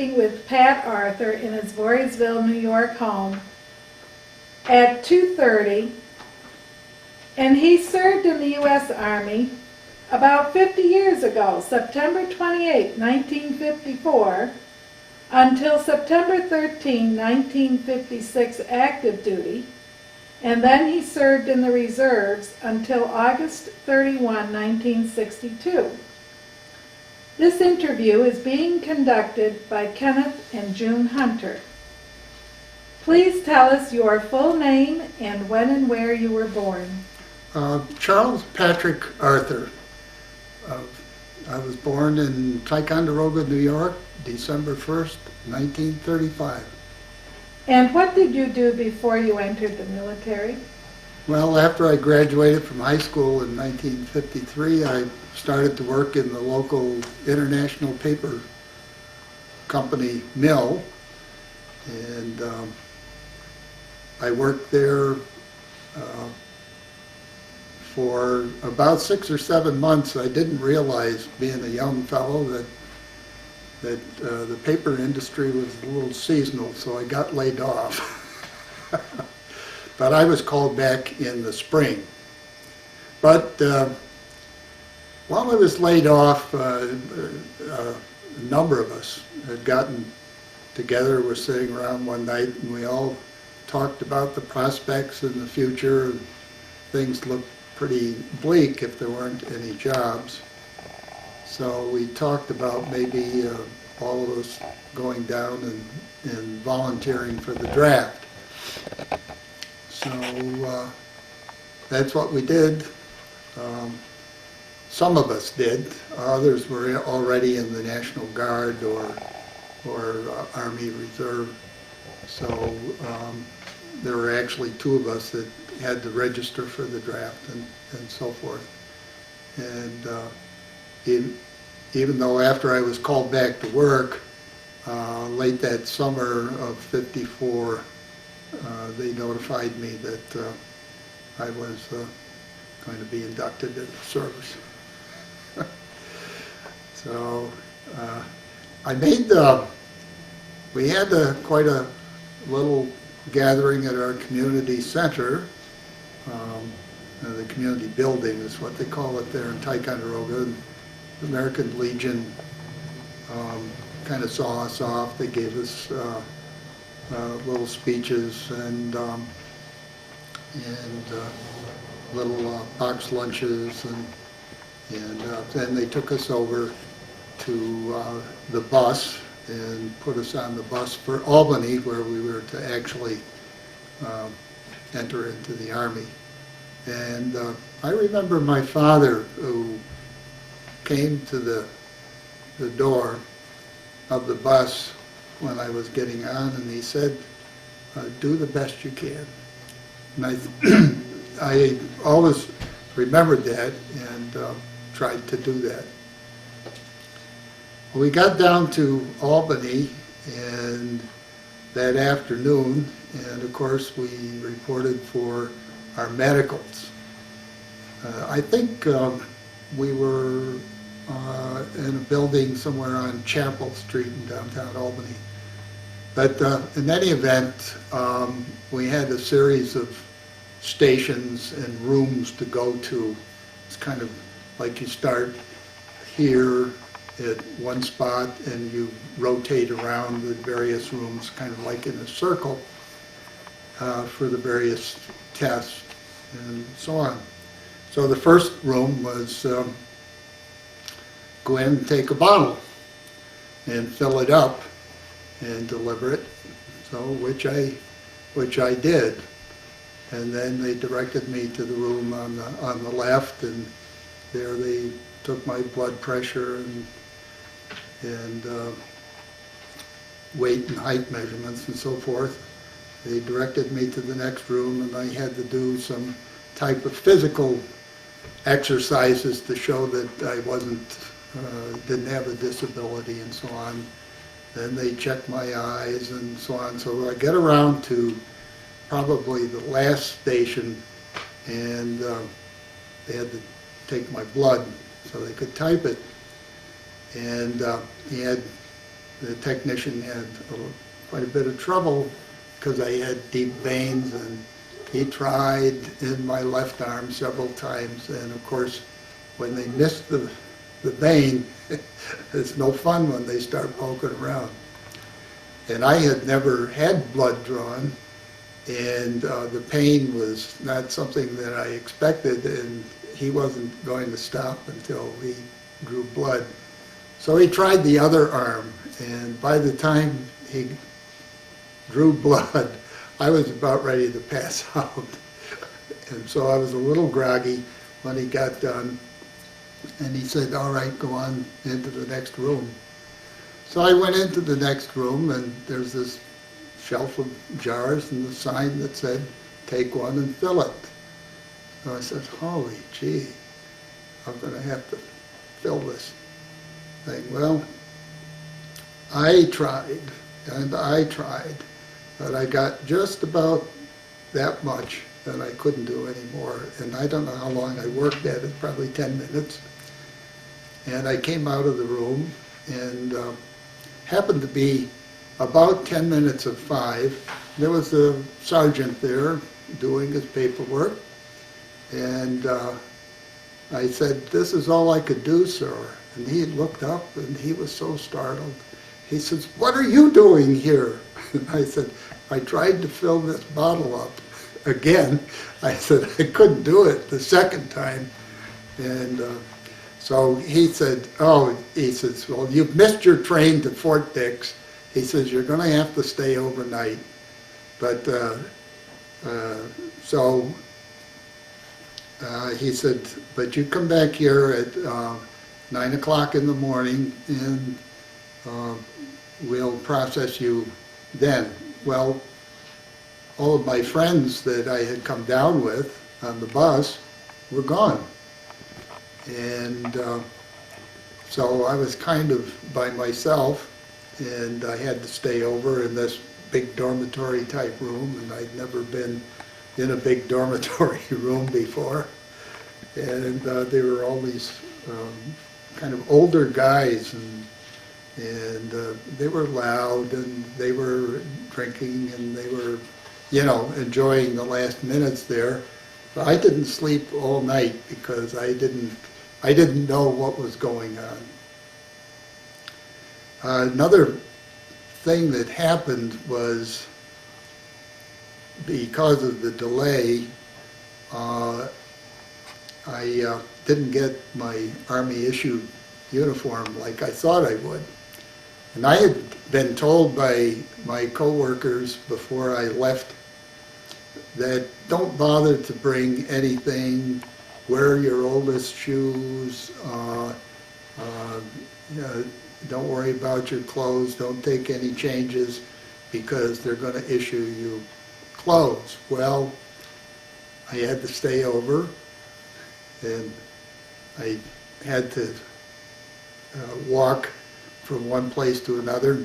speaking with Pat Arthur in his Voorheesville, New York home at 2:30, and he served in the U.S. Army about 50 years ago, September 28, 1954, until September 13, 1956, active duty, and then he served in the reserves until August 31, 1962. This interview is being conducted by Kenneth and June Hunter. Please tell us your full name and when and where you were born. Charles Patrick Arthur. I was born in Ticonderoga, New York, December 1st, 1935. And what did you do before you entered the military? Well, after I graduated from high school in 1953, I started to work in the local international paper company mill, and I worked there for about 6 or 7 months. I didn't realize, being a young fellow, that the paper industry was a little seasonal, so I got laid off. But I was called back in the spring. But while I was laid off, a number of us had gotten together, were sitting around one night, and we all talked about the prospects in the future, and things looked pretty bleak if there weren't any jobs. So we talked about maybe all of us going down and volunteering for the draft. So that's what we did. Some of us did. Others were already in the National Guard or Army Reserve. So there were actually 2 of us that had to register for the draft and so forth. And even though after I was called back to work, late that summer of '54, they notified me that I was going to be inducted into service. So I made we had quite a little gathering at our community center. The community building is what they call it there in Ticonderoga. The American Legion kind of saw us off. They gave us little speeches and little box lunches, and then they took us over to the bus and put us on the bus for Albany, where we were to actually enter into the Army. And I remember my father, who came to the door of the bus when I was getting on, and he said, do the best you can. And I always remembered that and tried to do that. We got down to Albany and that afternoon, and of course we reported for our medicals. I think we were in a building somewhere on Chapel Street in downtown Albany. But in any event, we had a series of stations and rooms to go to. It's kind of like you start here at one spot and you rotate around the various rooms, kind of like in a circle, for the various tests and so on. So the first room was go in and take a bottle and fill it up and deliver it, so which I did. And then they directed me to the room on the left, and there they took my blood pressure and weight and height measurements and so forth. They directed me to the next room, and I had to do some type of physical exercises to show that I didn't have a disability and so on. Then they checked my eyes and so on. So I get around to probably the last station, and they had to take my blood so they could type it. And he had the technician had quite a bit of trouble because I had deep veins, and he tried in my left arm several times, and of course, when they miss the vein, it's no fun when they start poking around. And I had never had blood drawn, and the pain was not something that I expected, and he wasn't going to stop until he drew blood. So he tried the other arm, and by the time he drew blood, I was about ready to pass out. And so I was a little groggy when he got done, and he said, all right, go on into the next room. So I went into the next room, and there's this shelf of jars and the sign that said, take one and fill it. So I said, holy gee, I'm going to have to fill this thing. Well, I tried, and I tried, but I got just about that much, and I couldn't do any more. And I don't know how long I worked at it, probably 10 minutes. And I came out of the room, and happened to be about 10 minutes of 5. There was a sergeant there doing his paperwork, and I said, this is all I could do, sir. And he looked up, and he was so startled. He says, what are you doing here? And I said, I tried to fill this bottle up again. I said, I couldn't do it the second time. And so he said, he says, well, you've missed your train to Fort Dix. He says, you're going to have to stay overnight. But he said, but you come back here at 9 o'clock in the morning, and we'll process you then. Well, all of my friends that I had come down with on the bus were gone. And so I was kind of by myself, and I had to stay over in this big dormitory type room, and I'd never been in a big dormitory room before. And there were all these kind of older guys, and they were loud, and they were drinking, and they were, you know, enjoying the last minutes there. But I didn't sleep all night because I didn't know what was going on. Another thing that happened was, because of the delay, I didn't get my Army issued uniform like I thought I would. And I had been told by my coworkers before I left that don't bother to bring anything, wear your oldest shoes, don't worry about your clothes, don't take any changes because they're going to issue you clothes. Well, I had to stay over, and I had to walk from one place to another,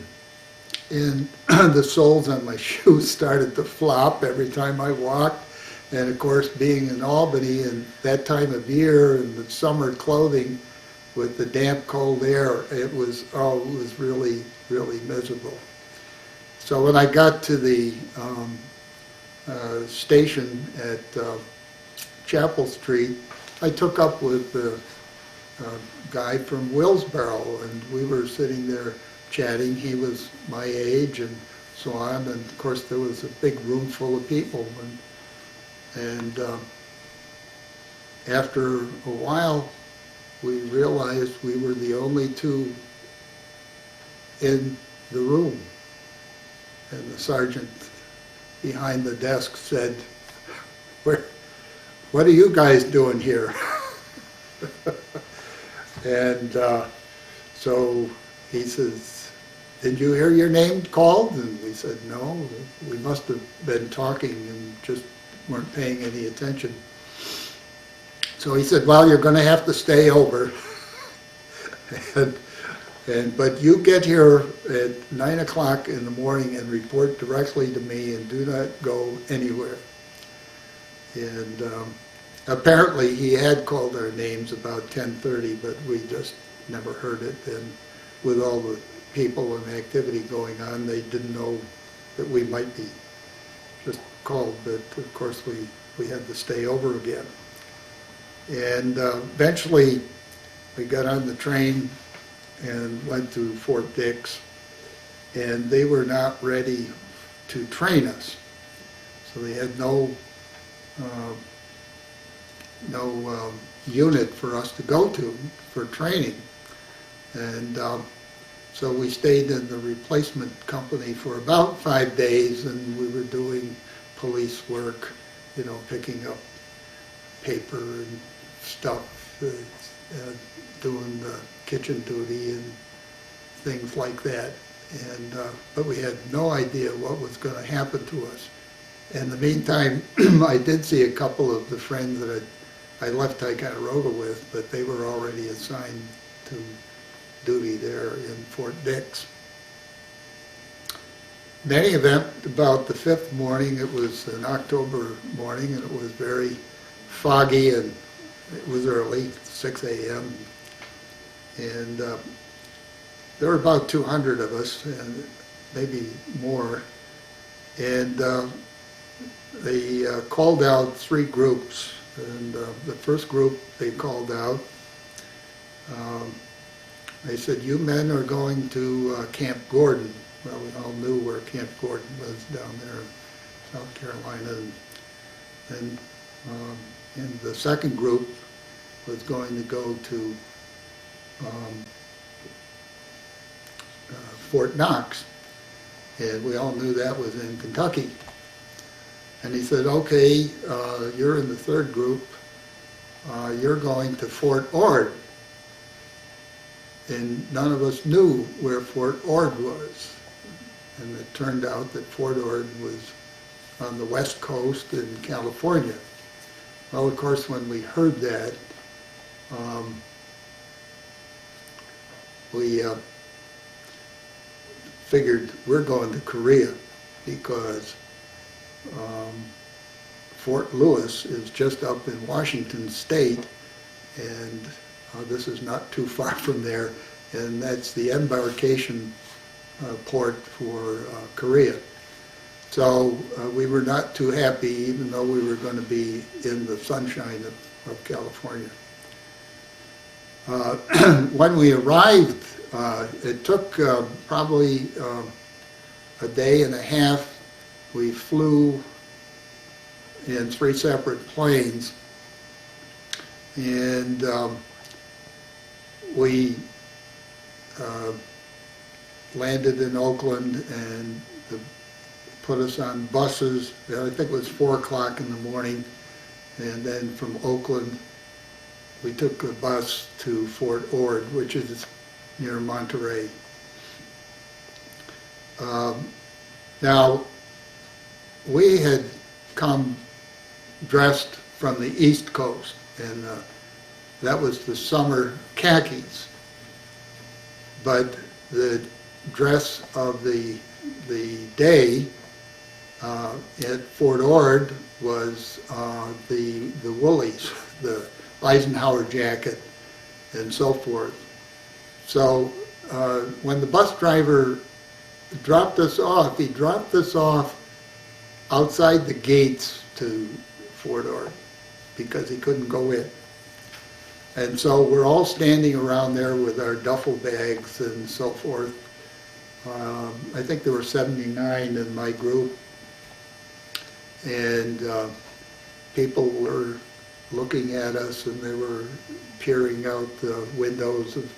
and the soles on my shoes started to flop every time I walked. And of course, being in Albany and that time of year and the summer clothing with the damp, cold air, it was really, really miserable. So when I got to the station at Chapel Street, I took up with the guy from Willsboro, and we were sitting there chatting. He was my age and so on, and of course there was a big room full of people. And after a while, we realized we were the only two in the room. And the sergeant behind the desk said, what are you guys doing here? And so he says, did you hear your name called? And we said, no, we must have been talking and just weren't paying any attention. So he said, well, you're going to have to stay over. But you get here at 9 o'clock in the morning and report directly to me, and do not go anywhere. And apparently he had called our names about 10:30, but we just never heard it. And with all the people and activity going on. They didn't know that we might be just called, but of course we had to stay over again. And eventually we got on the train and went to Fort Dix, and they were not ready to train us. So they had no unit for us to go to for training. And so we stayed in the replacement company for about 5 days, and we were doing police work, you know, picking up paper and stuff, doing the kitchen duty and things like that. And but we had no idea what was going to happen to us. In the meantime, I did see a couple of the friends that I left Ticonderoga with, but they were already assigned to duty there in Fort Dix. In any event, about the 5th morning, it was an October morning, and it was very foggy, and it was early, 6 a.m. And there were about 200 of us, and maybe more. And they called out 3 groups. And the first group they called out, they said, "You men are going to Camp Gordon." Well, we all knew where Camp Gordon was down there in South Carolina. And the second group was going to go to Fort Knox, and we all knew that was in Kentucky. And he said, "Okay, you're in the third group. You're going to Fort Ord." And none of us knew where Fort Ord was. And it turned out that Fort Ord was on the west coast in California. Well, of course, when we heard that, we figured we're going to Korea, because Fort Lewis is just up in Washington State, and this is not too far from there, and that's the embarkation port for Korea. So we were not too happy, even though we were going to be in the sunshine of California. When we arrived, it took probably a day and a half. We flew in 3 separate planes, and we landed in Oakland, and put us on buses. I think it was 4 o'clock in the morning, and then from Oakland we took a bus to Fort Ord, which is near Monterey. Now, we had come dressed from the East Coast, and that was the summer khakis. But the dress of the day at Fort Ord was the woolies, the Eisenhower jacket, and so forth. So when the bus driver dropped us off, he dropped us off outside the gates to Fort Ord because he couldn't go in. And so we're all standing around there with our duffel bags and so forth. I think there were 79 in my group, and people were looking at us, and they were peering out the windows of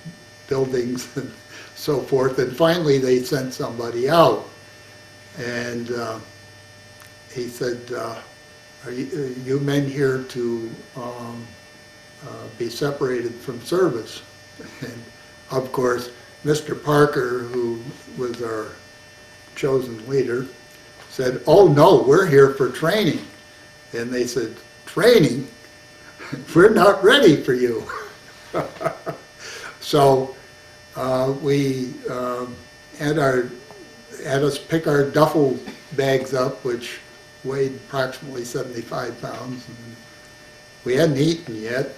buildings and so forth. And finally they sent somebody out, and he said, are you men here to be separated from service? And of course, Mr. Parker, who was our chosen leader, said, "Oh no, we're here for training." And they said, "Training? We're not ready for you." So we had us pick our duffel bags up, which weighed approximately 75 pounds. And we hadn't eaten yet.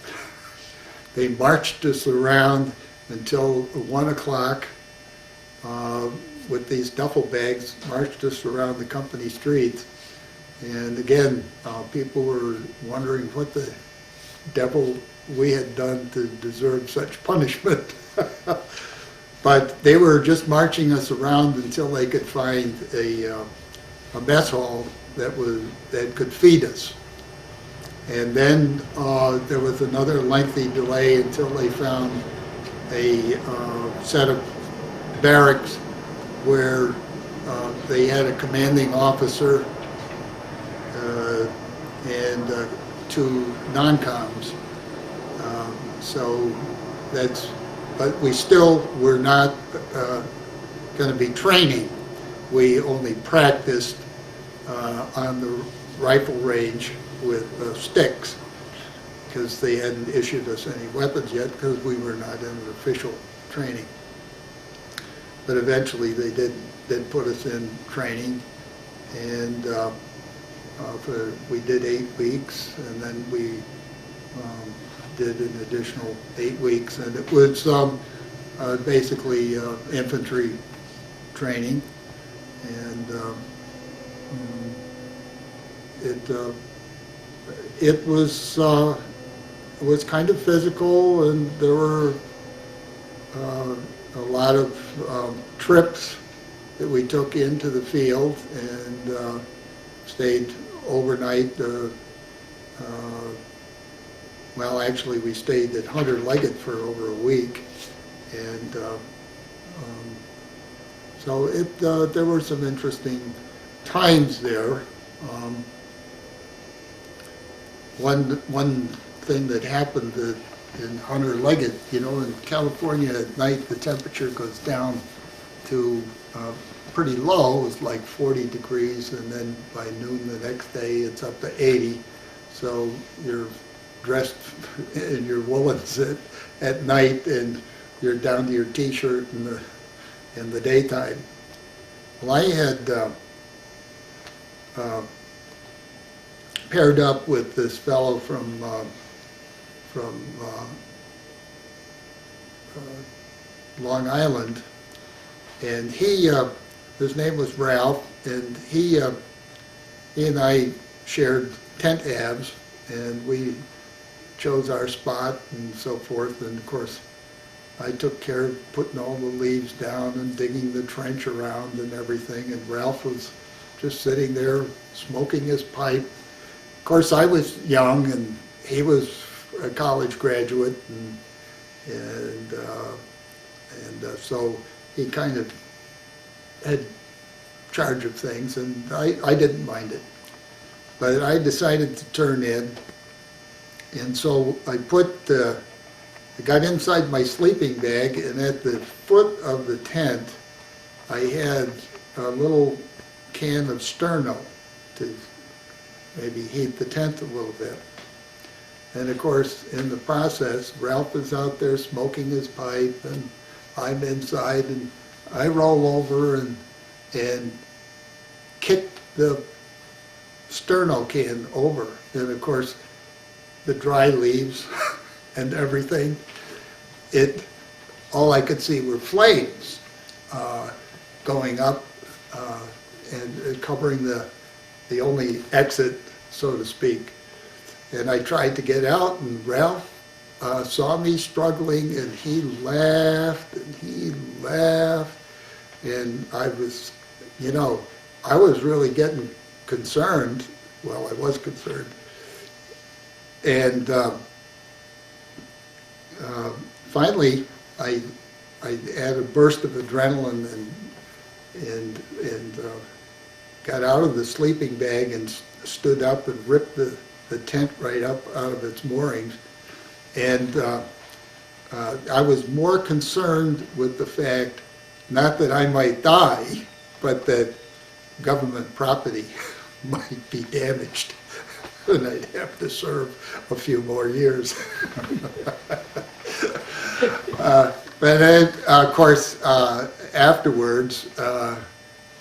They marched us around until 1 o'clock, with these duffel bags, marched us around the company streets. And again, people were wondering what the devil we had done to deserve such punishment. But they were just marching us around until they could find a mess hall that could feed us. And then there was another lengthy delay until they found a set of barracks where they had a commanding officer and two non-coms. So but we still were not going to be training. We only practiced on the rifle range with sticks, because they hadn't issued us any weapons yet, because we were not in an official training. But eventually they did put us in training, and we did 8 weeks, and then we did an additional 8 weeks, and it was basically infantry training, and it was kind of physical, and there were a lot of trips that we took into the field, and stayed overnight. Well, actually, we stayed at Hunter Leggett for over a week, and so there were some interesting times there. One thing that happened in Hunter Leggett, you know, in California at night the temperature goes down to pretty low. It's like 40 degrees, and then by noon the next day it's up to 80. So you're dressed in your woolens at night, and you're down to your t-shirt in the daytime. Well, I had paired up with this fellow from Long Island, and his name was Ralph, and he and I shared tent halves, and we chose our spot and so forth. And of course, I took care of putting all the leaves down and digging the trench around and everything, and Ralph was just sitting there smoking his pipe. Of course, I was young, and he was a college graduate, and so he kind of had charge of things, and I didn't mind it. But I decided to turn in, and so I got inside my sleeping bag, and at the foot of the tent, I had a little can of sterno to maybe heat the tent a little bit. And of course, in the process, Ralph is out there smoking his pipe, and I'm inside, and I roll over and kick the sterno can over. And of course, the dry leaves and everything, all I could see were flames going up and covering the only exit, so to speak. And I tried to get out, and Ralph saw me struggling, and he laughed, and I was, you know, I was really getting concerned. Well, I was concerned. And finally, I had a burst of adrenaline and got out of the sleeping bag and stood up and ripped the tent right up out of its moorings. And I was more concerned with the fact, not that I might die, but that government property might be damaged, and I'd have to serve a few more years. But then, of course, afterwards,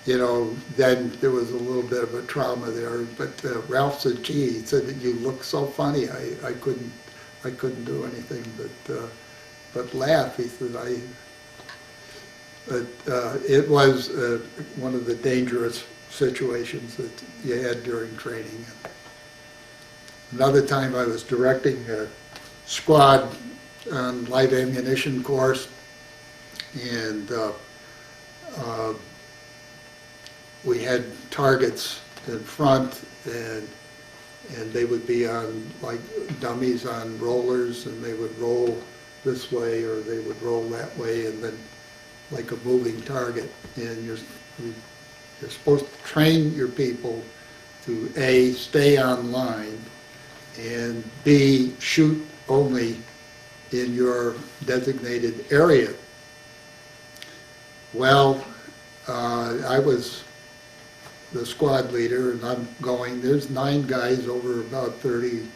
you know, then there was a little bit of a trauma there. But Ralph said, "Gee," he said, "you look so funny." I couldn't do anything but laugh. He said, But it was one of the dangerous situations that you had during training. Another time I was directing a squad on light ammunition course, and we had targets in front, and they would be on like dummies on rollers, and they would roll this way or they would roll that way, and then like a moving target. And you're supposed to train your people to A, stay on line, and B, shoot only in your designated area. Well, I was the squad leader, and I'm going, there's 9 guys over about 30,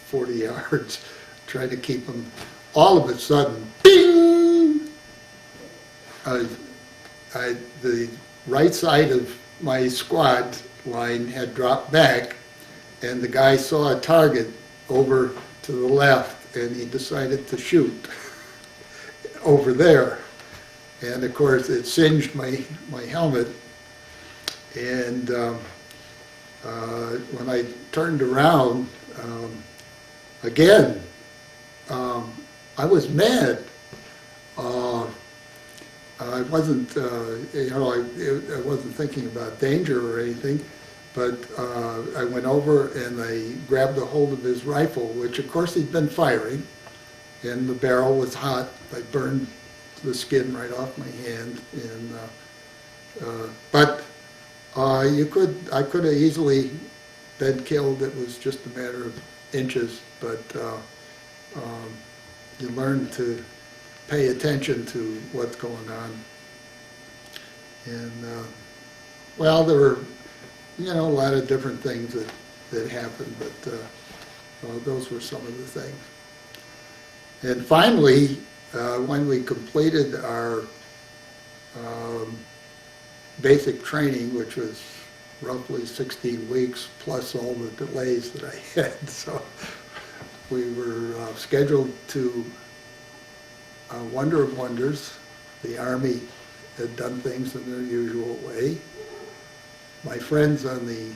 40 yards, trying to keep them. All of a sudden, bing! The right side of my squad line had dropped back, and the guy saw a target over to the left, and he decided to shoot over there. And of course, it singed my helmet. And when I turned around, again, I was mad. I wasn't, I wasn't thinking about danger or anything, but I went over and I grabbed a hold of his rifle, which of course he'd been firing, and the barrel was hot. I burned the skin right off my hand, and but I could have easily been killed. It was just a matter of inches, but you learn to pay attention to what's going on. And well, there were, a lot of different things that happened, but those were some of the things. And finally, when we completed our basic training, which was roughly 16 weeks, plus all the delays that I had, so we were scheduled to Wonder of Wonders. The Army had done things in their usual way. My friends on the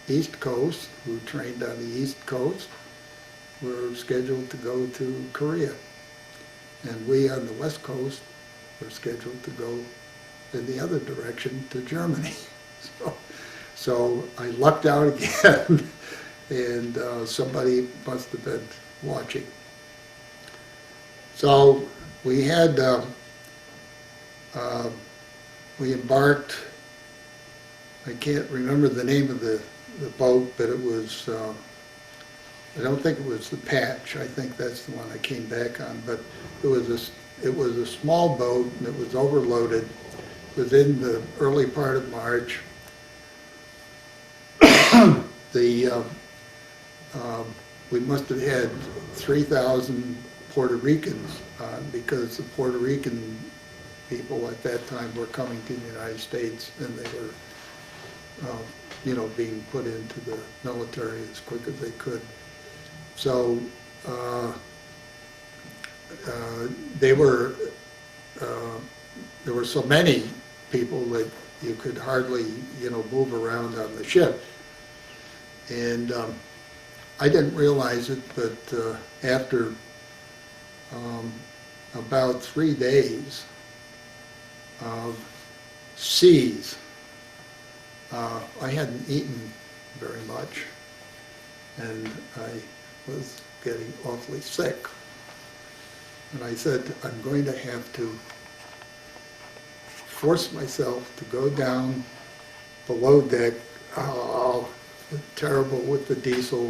East Coast, who trained on the East Coast, were scheduled to go to Korea. And we on the West Coast were scheduled to go in the other direction to Germany. So I lucked out again, and somebody must have been watching. So we had, we embarked, I can't remember the name of the boat, but it was, I don't think it was the Patch. I think that's the one I came back on, but it was a small boat, and it was overloaded. It was in the early part of March. We must have had 3,000 Puerto Ricans on, because the Puerto Rican people at that time were coming to the United States, and they were, being put into the military as quick as they could. So there were so many people that you could hardly, move around on the ship. And I didn't realize it, but after about 3 days of seas, I hadn't eaten very much, and I was getting awfully sick. And I said, I'm going to have to force myself to go down below deck, terrible with the diesel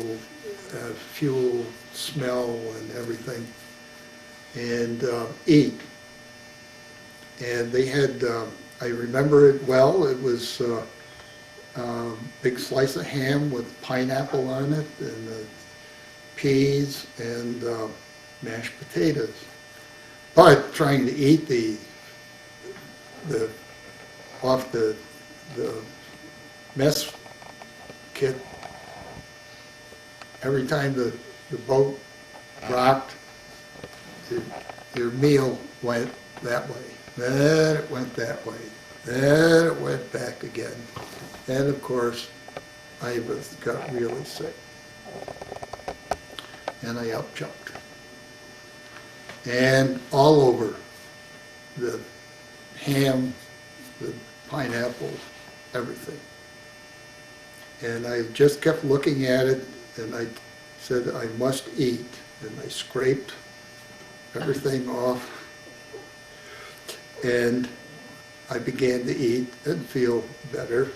fuel smell and everything, and eat. And they had, I remember it well, it was a big slice of ham with pineapple on it, and peas and mashed potatoes. But trying to eat off the mess kit, every time the boat rocked, your meal went that way. Then it went that way. Then it went back again. And of course, got really sick. And I up-jumped. And all over the ham, the pineapple, everything. And I just kept looking at it, and I said, I must eat. And I scraped everything off. And I began to eat and feel better.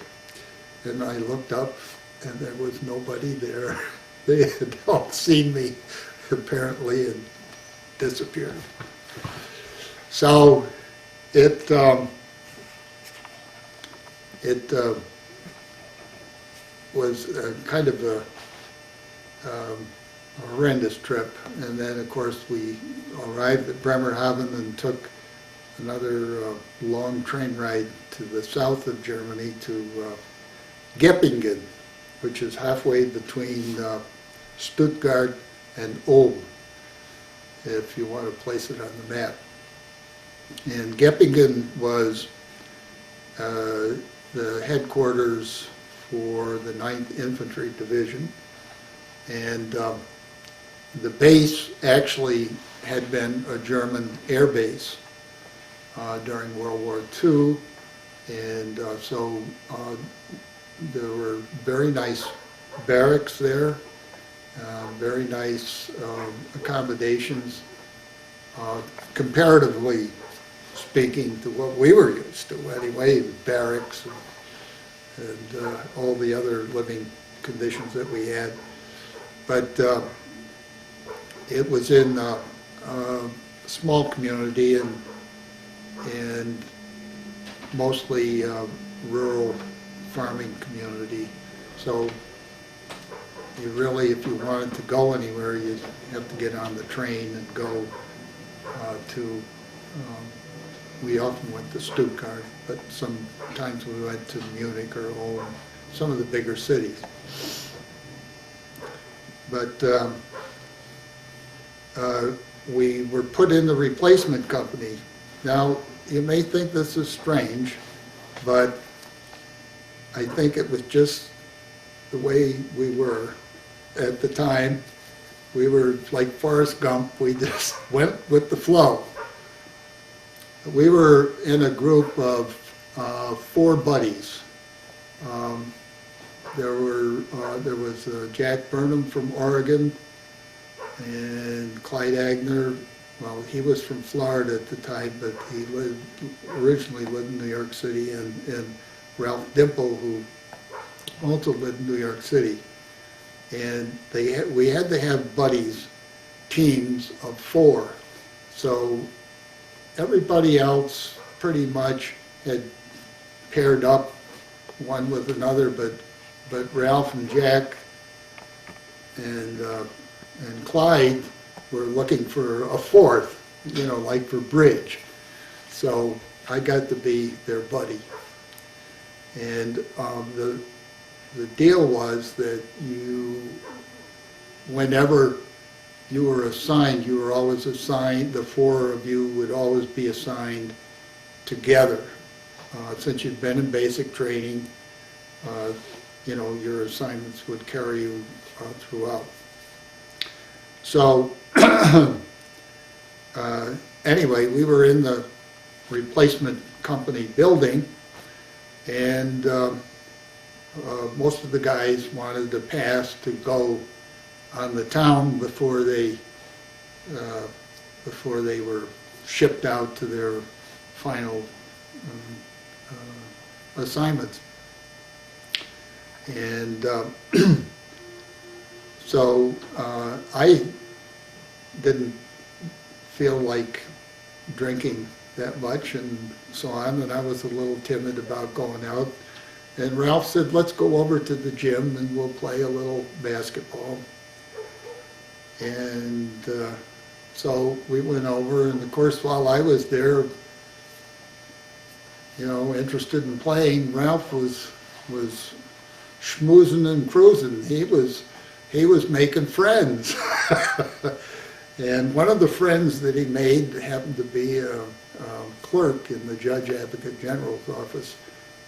And I looked up, and there was nobody there. They had all seen me, apparently, and disappeared. So it was kind of a horrendous trip. And then, of course, we arrived at Bremerhaven and took another long train ride to the south of Germany to Goeppingen, which is halfway between Stuttgart and Ulm, if you want to place it on the map. And Goeppingen was the headquarters for the 9th Infantry Division, and the base actually had been a German air base during World War II, and so there were very nice barracks there, very nice accommodations, comparatively speaking to what we were used to anyway, barracks and all the other living conditions that we had. But it was in a small community and mostly rural farming community. So you really, if you wanted to go anywhere, you'd have to get on the train and go to, we often went to Stuttgart, but sometimes we went to Munich or Ulm, some of the bigger cities. But we were put in the replacement company. Now, you may think this is strange, but I think it was just the way we were at the time. We were like Forrest Gump, we just went with the flow. We were in a group of 4 buddies. There was Jack Burnham from Oregon, and Clyde Agner. Well, he was from Florida at the time, but he originally lived in New York City, and Ralph Dimple, who also lived in New York City. And we had to have buddies, teams of 4. So everybody else pretty much had paired up one with another, but Ralph and Jack and Clyde were looking for a 4th, you know, like for bridge. So I got to be their buddy. And the deal was that whenever you were assigned, you were always assigned, the 4 of you would always be assigned together. Since you'd been in basic training, you know, your assignments would carry you throughout. So anyway, we were in the replacement company building, and most of the guys wanted to pass to go on the town before they were shipped out to their final assignments. And so I didn't feel like drinking that much and so on, and I was a little timid about going out. And Ralph said, let's go over to the gym and we'll play a little basketball. And so we went over, and of course while I was there, you know, interested in playing, Ralph was schmoozing and cruising. He was making friends. And one of the friends that he made happened to be clerk in the Judge Advocate General's office,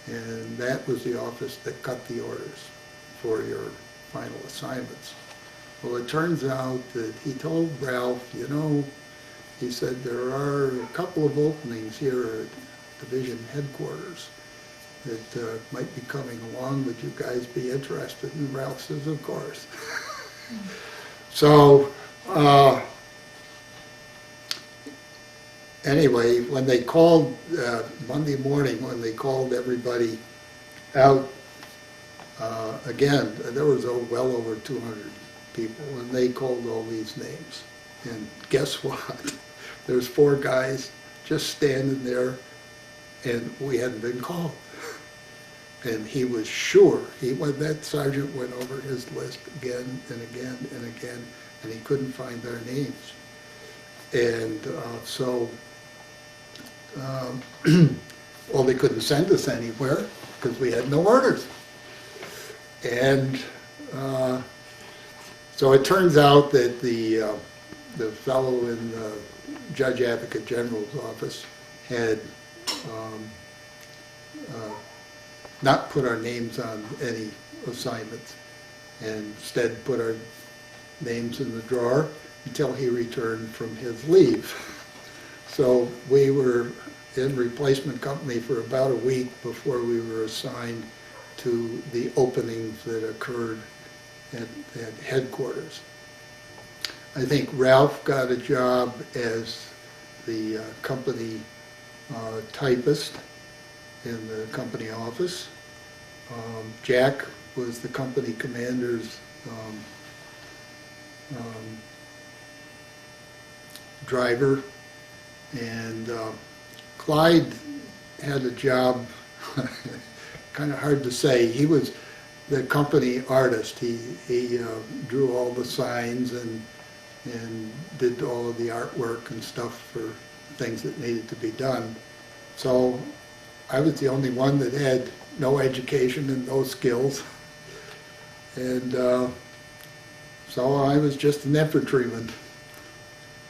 and that was the office that cut the orders for your final assignments. Well, it turns out that he told Ralph, you know, he said, there are a couple of openings here at division headquarters that might be coming along. Would you guys be interested? And Ralph says, of course. So, anyway, when they called, Monday morning, when they called everybody out, again, there was well over 200 people, and they called all these names. And guess what? There's 4 guys just standing there, and we hadn't been called. And he was sure, that sergeant went over his list again and again and again, and he couldn't find their names. And well, they couldn't send us anywhere because we had no orders. And so it turns out that the fellow in the Judge Advocate General's office had not put our names on any assignments, and instead put our names in the drawer until he returned from his leave. So we were in replacement company for about a week before we were assigned to the openings that occurred at headquarters. I think Ralph got a job as the company typist in the company office. Jack was the company commander's driver, and Clyde had a job, kind of hard to say. He was the company artist. He drew all the signs and did all of the artwork and stuff for things that needed to be done. So I was the only one that had no education and no skills. And so I was just an infantryman.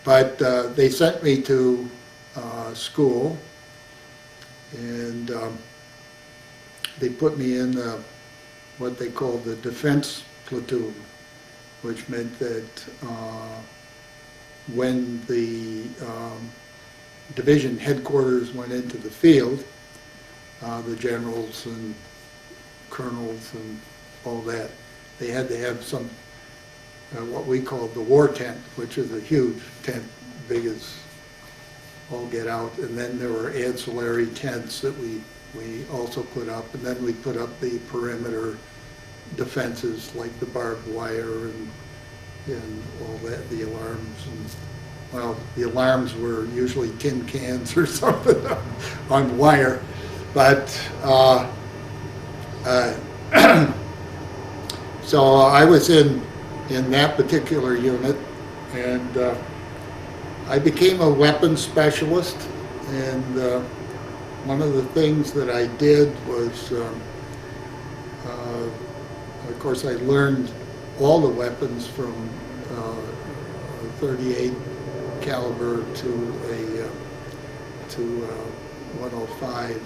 But they sent me to school, and they put me in what they called the defense platoon, which meant that when the division headquarters went into the field, the generals and colonels and all that, they had to have some, what we called the war tent, which is a huge tent, big as all get out, and then there were ancillary tents that we also put up, and then we put up the perimeter defenses like the barbed wire and all that, the alarms, and well, the alarms were usually tin cans or something on wire, but so I was in that particular unit, and I became a weapons specialist, and one of the things that I did was, of course, I learned all the weapons from 38 caliber to a 105,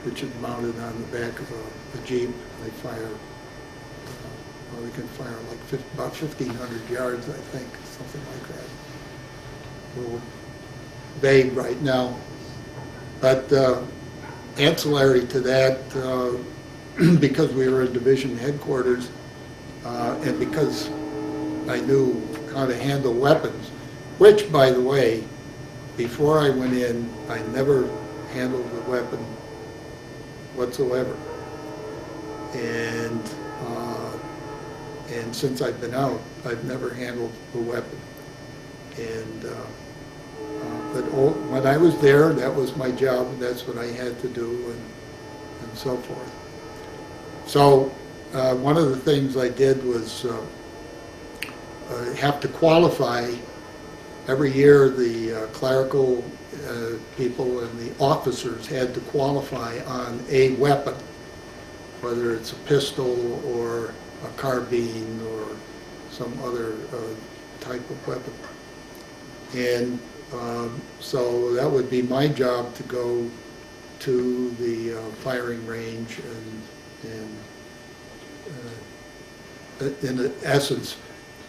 which is mounted on the back of a Jeep. They fire, well, they can fire like about 1,500 yards, I think, something like that. A little vague right now, but ancillary to that, because we were at division headquarters, and because I knew how to handle weapons, which, by the way, before I went in, I never handled a weapon whatsoever. And since I've been out, I've never handled a weapon. And but when I was there, that was my job, and that's what I had to do, and so forth. So one of the things I did was have to qualify. Every year, the clerical people and the officers had to qualify on a weapon, whether it's a pistol or a carbine or some other type of weapon. And So that would be my job to go to the firing range and in essence,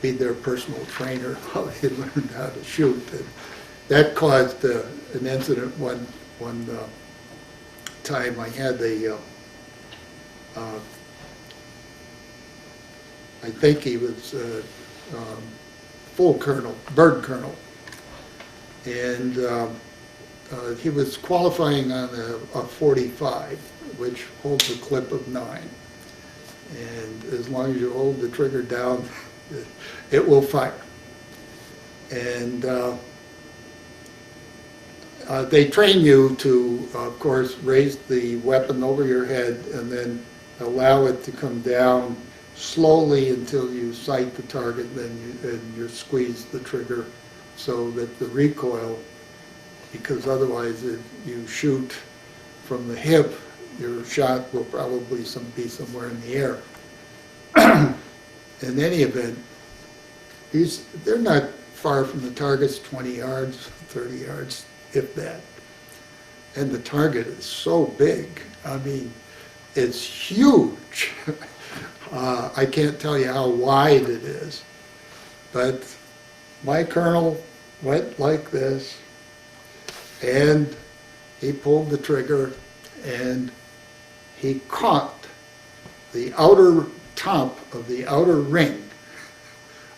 be their personal trainer while they learned how to shoot. And that caused an incident one time. I had I think he was full colonel, bird colonel, and he was qualifying on a 45, which holds a clip of 9. And as long as you hold the trigger down, it will fire. And they train you to, of course, raise the weapon over your head and then allow it to come down slowly until you sight the target, and you squeeze the trigger so that the recoil, because otherwise if you shoot from the hip, your shot will probably be somewhere in the air. In any event, they're not far from the targets, 20 yards, 30 yards, if that. And the target is so big. I mean, it's huge. I can't tell you how wide it is. But my colonel went like this, and he pulled the trigger, and he caught the outer top of the outer ring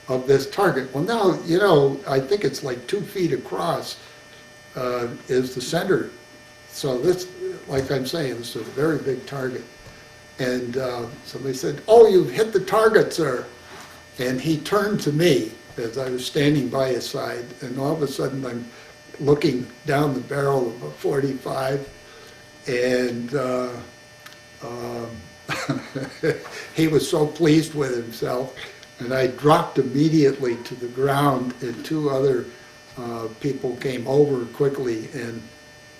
of this target. Well, now, you know, I think it's like 2 feet across is the center. So this, like I'm saying, this is a very big target. And somebody said, "Oh, you've hit the target, sir." And he turned to me as I was standing by his side, and all of a sudden I'm looking down the barrel of a 45, and he was so pleased with himself, and I dropped immediately to the ground, and 2 other people came over quickly and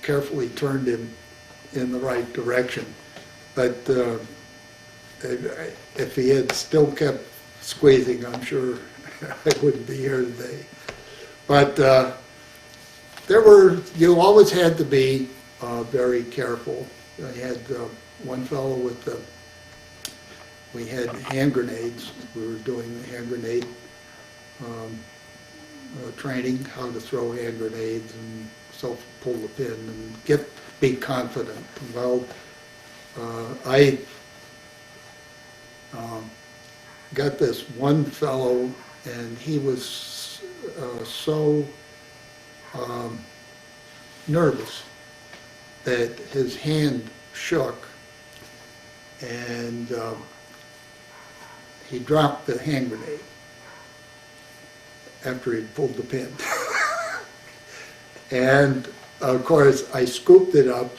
carefully turned him in the right direction. But if he had still kept squeezing, I'm sure I wouldn't be here today. But you always had to be very careful. I had one fellow we had hand grenades. We were doing the hand grenade training, how to throw hand grenades and pull the pin and be confident. Well, I got this one fellow, and he was so nervous that his hand shook, and he dropped the hand grenade after he'd pulled the pin. And of course, I scooped it up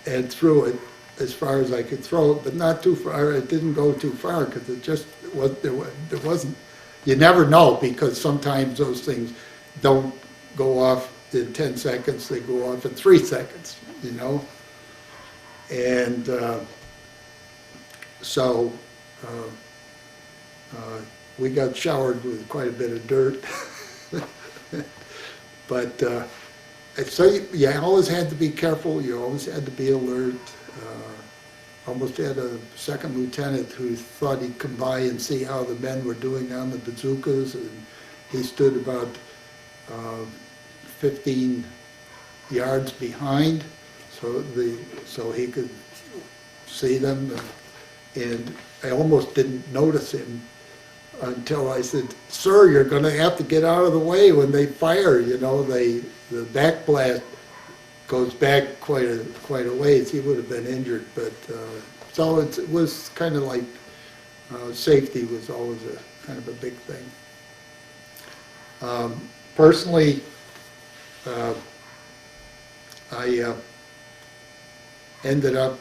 and threw it as far as I could throw it, but not too far. It didn't go too far because it just there wasn't. You never know, because sometimes those things don't go off in 10 seconds; they go off in 3 seconds. You know, and so we got showered with quite a bit of dirt. But so you always had to be careful. You always had to be alert. Almost had a second lieutenant who thought he'd come by and see how the men were doing on the bazookas, and he stood about 15 yards behind, so he could see them. And I almost didn't notice him until I said, "Sir, you're going to have to get out of the way when they fire. You know, the backblast goes back quite a ways. He would have been injured." But so it was kind of like safety was always a kind of a big thing. Personally, I ended up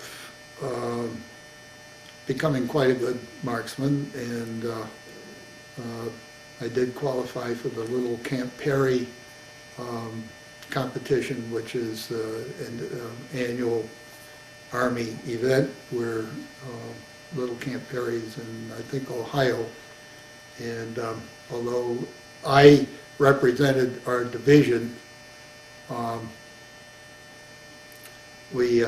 becoming quite a good marksman, and I did qualify for the little Camp Perry competition, which is an annual Army event where Little Camp Perry's in, I think, Ohio. And although I represented our division Um, we,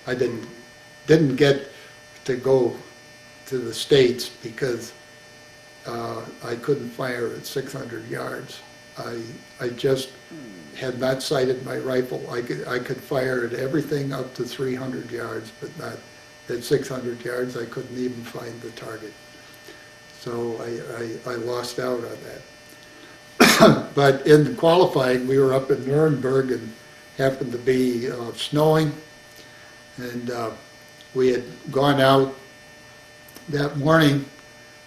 I didn't get to go to the States because I couldn't fire at 600 yards. I just had not sighted my rifle. I could fire at everything up to 300 yards, but not at 600 yards. I couldn't even find the target. So I lost out on that. But in qualifying, we were up in Nuremberg and happened to be snowing. And we had gone out that morning,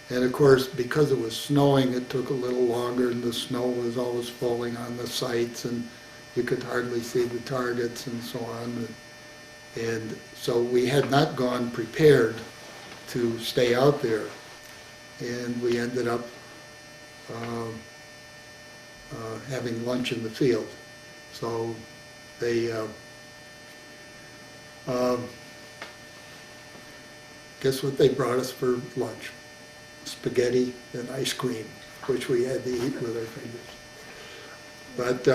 and of course, because it was snowing, it took a little longer, and the snow was always falling on the sights, and you could hardly see the targets and so on. And so we had not gone prepared to stay out there, and we ended up having lunch in the field. So they guess what they brought us for lunch? Spaghetti and ice cream, which we had to eat with our fingers. But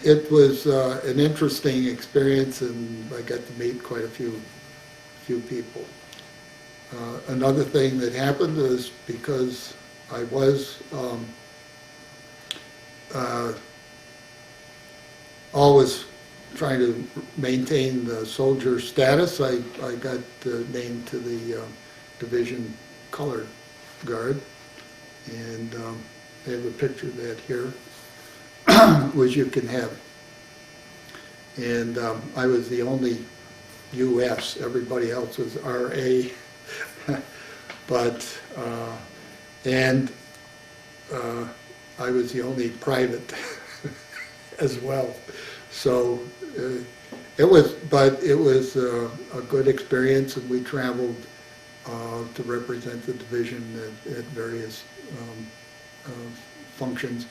it was an interesting experience, and I got to meet quite a few people. Another thing that happened was because I was always trying to maintain the soldier status, I got named to the division color guard, and I have a picture of that here, which you can have. And I was the only U.S., everybody else was R.A., but, I was the only private as well. So it was a good experience, and we traveled to represent the division at various functions,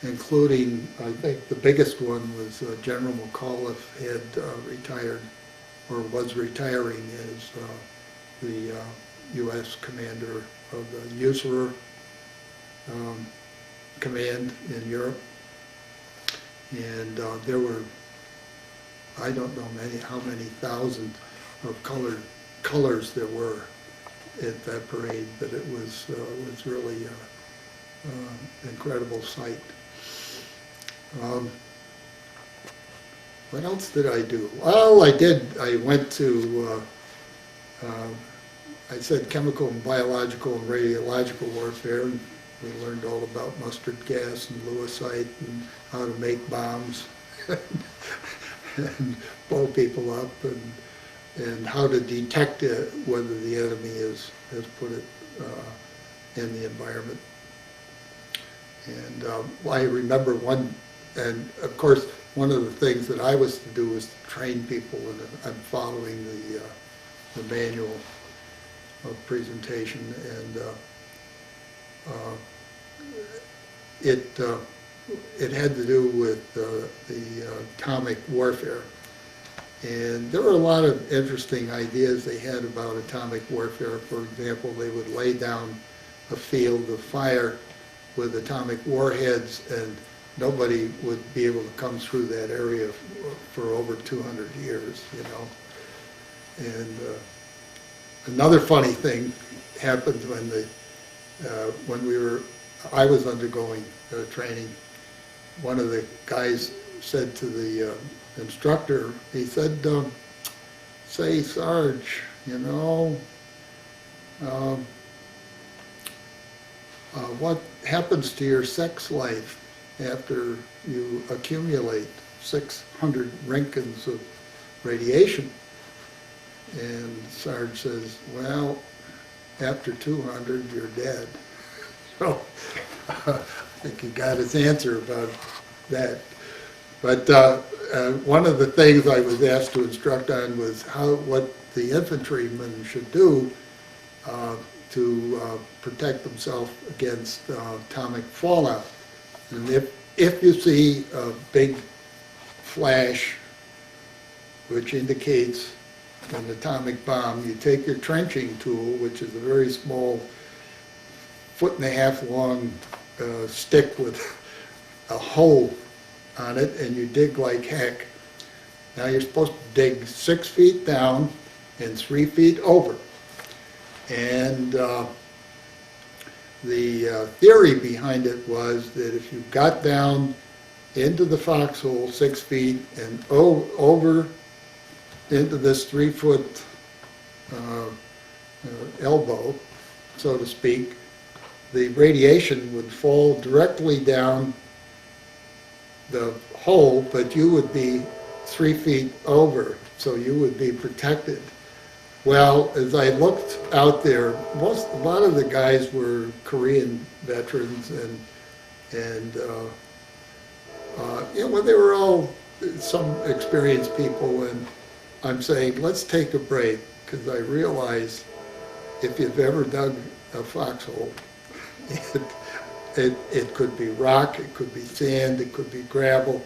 including, I think the biggest one was General McAuliffe had retired, or was retiring as the U.S. commander of the USAR command in Europe. And there were, I don't know how many thousands of colors there were at that parade, but it was really an incredible sight. What else did I do? Well, I went to, I said chemical and biological and radiological warfare. And we learned all about mustard gas and lewisite and how to make bombs and blow people up, and how to detect it, whether the enemy has put it in the environment. And I remember and of course, one of the things that I was to do was to train people, and I'm following the manual of presentation, and it had to do with the atomic warfare. And there were a lot of interesting ideas they had about atomic warfare. For example, they would lay down a field of fire with atomic warheads, and nobody would be able to come through that area for over 200 years, you know. And another funny thing happened when I was undergoing training. One of the guys said to the instructor, he said, say, Sarge, you know, what happens to your sex life after you accumulate 600 Roentgens of radiation? And Sarge says, well, after 200, you're dead. So I think he got his answer about that. But one of the things I was asked to instruct on was what the infantrymen should do to protect themselves against atomic fallout. And if you see a big flash which indicates an atomic bomb, you take your trenching tool, which is a very small 1.5 foot long stick with a hoe on it, and you dig like heck. Now you're supposed to dig 6 feet down and 3 feet over. And the theory behind it was that if you got down into the foxhole 6 feet and over into this 3-foot elbow, so to speak, the radiation would fall directly down the hole, but you would be 3 feet over, so you would be protected. Well, as I looked out there, a lot of the guys were Korean veterans, and they were all some experienced people, and I'm saying, let's take a break, because I realize if you've ever dug a foxhole, it could be rock, it could be sand, it could be gravel.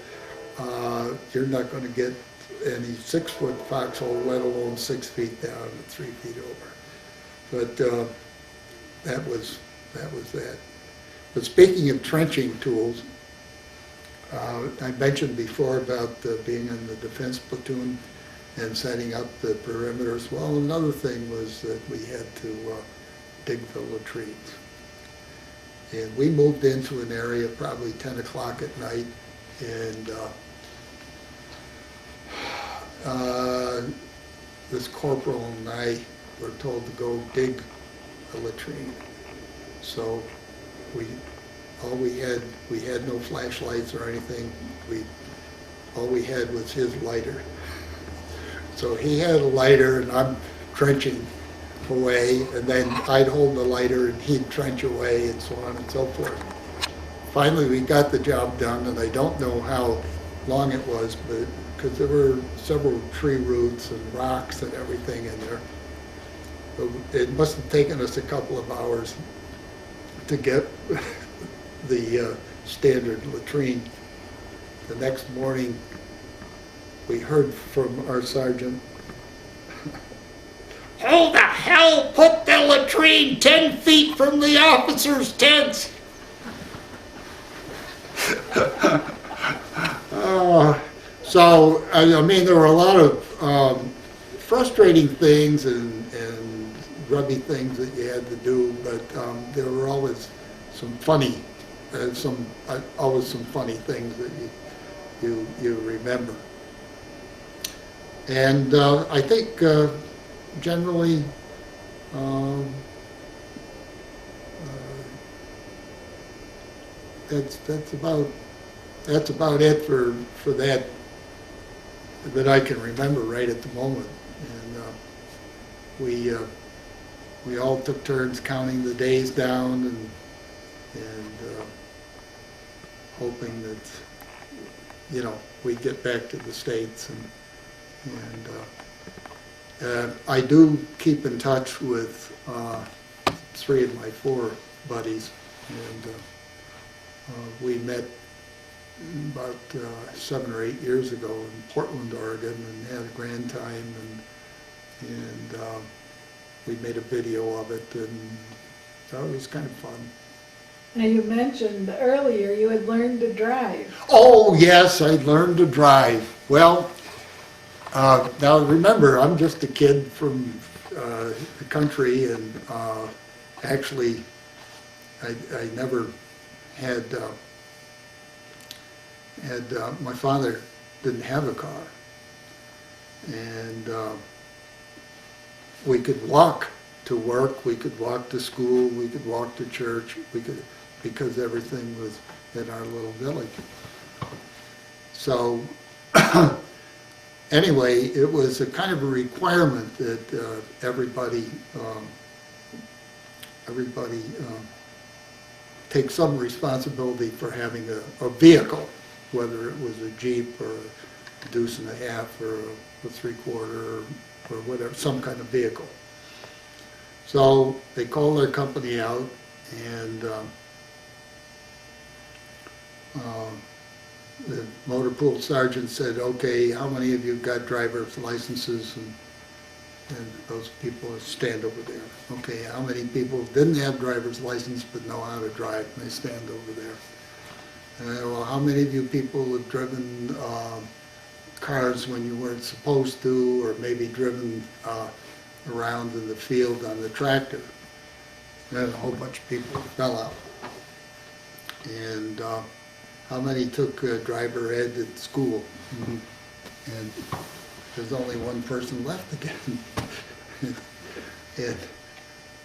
You're not going to get any 6-foot foxhole, let alone 6 feet down and 3 feet over. But that was that. But speaking of trenching tools, I mentioned before about being in the defense platoon and setting up the perimeters. Well, another thing was that we had to dig the latrines. And we moved into an area probably 10 o'clock at night, and this corporal and I were told to go dig a latrine. So we had no flashlights or anything. All we had was his lighter. So he had a lighter, and I'm trenching away, and then I'd hold the lighter and he'd trench away, and so on and so forth. Finally, we got the job done, and I don't know how long it was, but because there were several tree roots and rocks and everything in there. But it must have taken us a couple of hours to get the standard latrine. The next morning, we heard from our sergeant, "Who the hell put the latrine 10 feet from the officers' tents?" So, I mean, there were a lot of frustrating things and grubby things that you had to do, but there were always some funny, always some funny things that you remember. And I think generally that's about it for that I can remember right at the moment. And we all took turns counting the days down and hoping that we'd get back to the States, and I do keep in touch with 3 of my 4 buddies, and we met about 7 or 8 years ago in Portland, Oregon, and had a grand time, and we made a video of it, and so it was kind of fun. Now, you mentioned earlier you had learned to drive. Oh yes, I learned to drive. Well, now remember, I'm just a kid from the country, and actually I never had my father didn't have a car, and we could walk to work, we could walk to school, we could walk to church, because everything was in our little village. So anyway, it was a kind of a requirement that everybody take some responsibility for having a vehicle, whether it was a Jeep or a deuce and a half or a 3/4 or whatever, some kind of vehicle. So they called their company out, and the motor pool sergeant said, "Okay, how many of you got driver's licenses?" And those people stand over there. Okay, how many people didn't have driver's license but know how to drive? They stand over there. Well, how many of you people have driven cars when you weren't supposed to, or maybe driven around in the field on the tractor? And a whole bunch of people fell out. And how many took driver ed at school? And there's only one person left again. And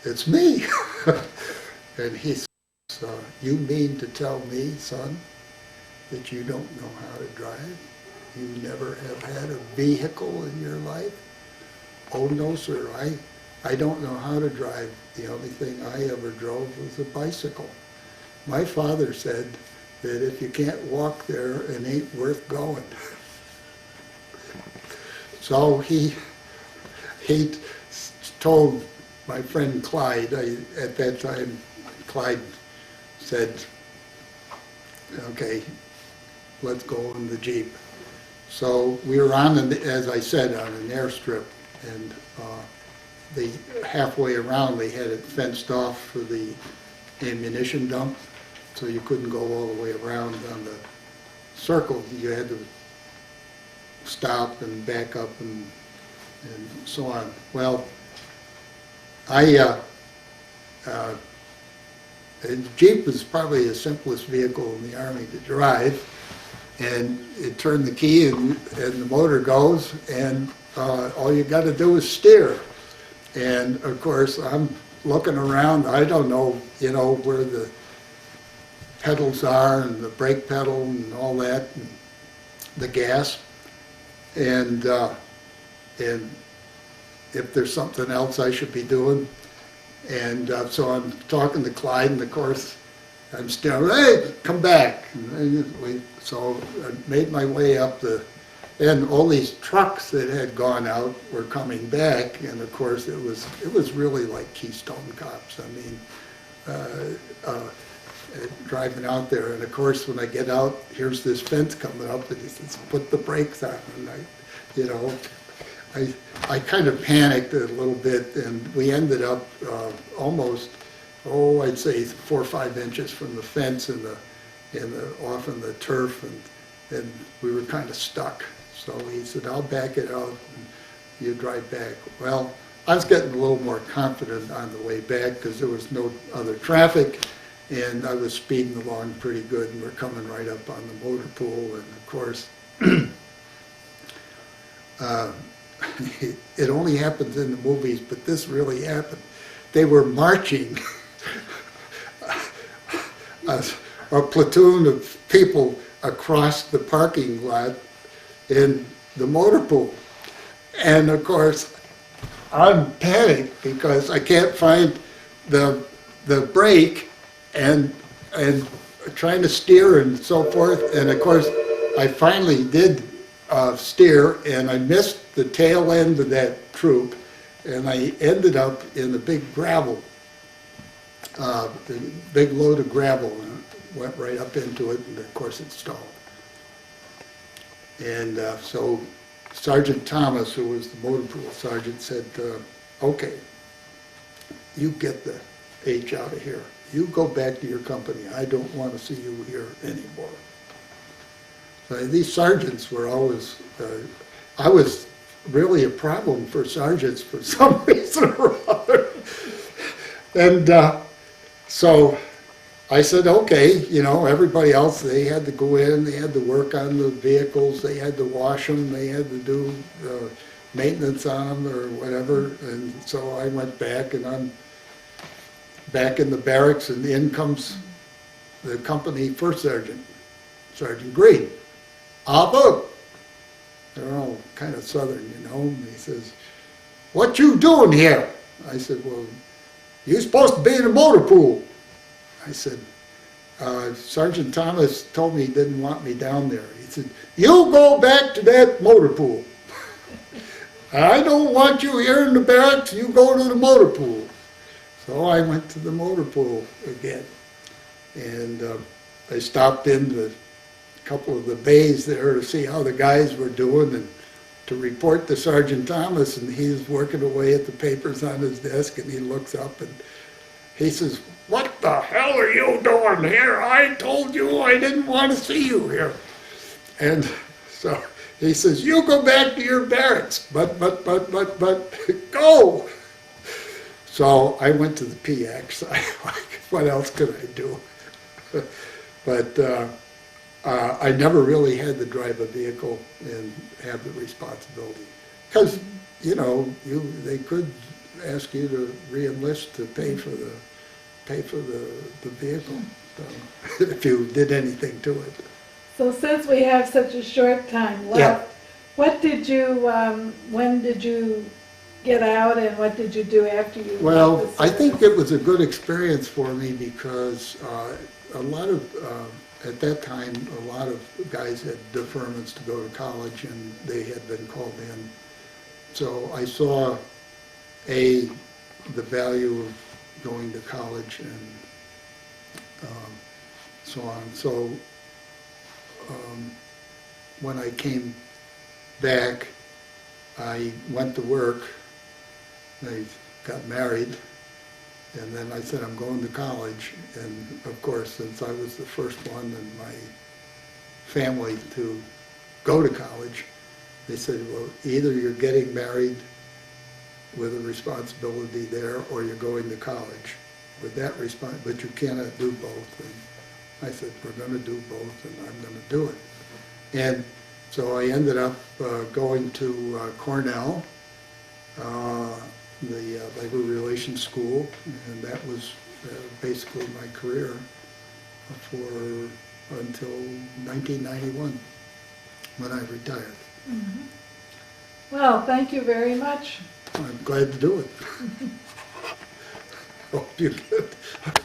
it's me. And he says, you mean to tell me, son, that you don't know how to drive? You never have had a vehicle in your life? Oh no, sir, I don't know how to drive. The only thing I ever drove was a bicycle. My father said that if you can't walk there, it ain't worth going. So he told my friend Clyde, at that time, Clyde said, okay, let's go in the Jeep. So we were as I said, on an airstrip, and halfway around they had it fenced off for the ammunition dump, so you couldn't go all the way around on the circle. You had to stop and back up and so on. Well, the Jeep was probably the simplest vehicle in the Army to drive, and you turn the key and the motor goes, and all you got to do is steer. And of course, I'm looking around. I don't know, where the pedals are and the brake pedal and all that, and the gas, and if there's something else I should be doing. And so I'm talking to Clyde, and of course I'm still, hey, come back. So I made my way up and all these trucks that had gone out were coming back, and of course it was really like Keystone Cops. I mean, driving out there, and of course when I get out, here's this fence coming up, and he says, put the brakes on, and I kind of panicked a little bit, and we ended up almost, I'd say 4 or 5 inches from the fence and off in the turf, and we were kind of stuck. So he said, I'll back it out and you drive back. Well, I was getting a little more confident on the way back because there was no other traffic, and I was speeding along pretty good, and we're coming right up on the motor pool, and of course, it only happens in the movies, but this really happened. They were marching a platoon of people across the parking lot in the motor pool. And of course, I'm panicked because I can't find the brake and trying to steer and so forth. And of course, I finally did steer, and I missed the tail end of that troop, and I ended up in a big gravel, big load of gravel, and went right up into it, and of course it stalled. And so Sergeant Thomas, who was the motor pool sergeant, said, okay, you get the H out of here. You go back to your company. I don't want to see you here anymore. So these sergeants were always, I was really a problem for sergeants for some reason or other. And so I said, okay, everybody else, they had to go in, they had to work on the vehicles, they had to wash them, they had to do maintenance on them or whatever. And so I went back, and I'm back in the barracks, and in comes the company first sergeant, Sergeant Green. Abba, they're all kind of southern, and he says, what you doing here? I said, well, you're supposed to be in a motor pool. I said, Sergeant Thomas told me he didn't want me down there. He said, you go back to that motor pool. I don't want you here in the barracks, you go to the motor pool. So I went to the motor pool again, and I stopped in a couple of the bays there to see how the guys were doing, and to report to Sergeant Thomas, and he's working away at the papers on his desk, and he looks up and he says, "What the hell are you doing here? I told you I didn't want to see you here." And so he says, "You go back to your barracks, but, go." So I went to the PX. What else could I do? But I never really had to drive a vehicle and have the responsibility. Because, you know, they could ask you to re-enlist to pay for the vehicle, so, if you did anything to it. So since we have such a short time left, Yeah. what did you, when did you get out and what did you do after you Well, left the I think service? it was a good experience for me because a lot of, at that time, a lot of guys had deferments to go to college and they had been called in. So I saw, the value of going to college and so on. So when I came back, I went to work. I got married, and then I said, I'm going to college. And of course, since I was the first one in my family to go to college, they said, well, either you're getting married with a responsibility there, or you're going to college with that but you cannot do both. And I said, we're going to do both, and I'm going to do it. And so I ended up going to Cornell, the Labor Relations School, and that was basically my career until 1991, when I retired. Mhm. Well, thank you very much. I'm glad to do it. Hope you get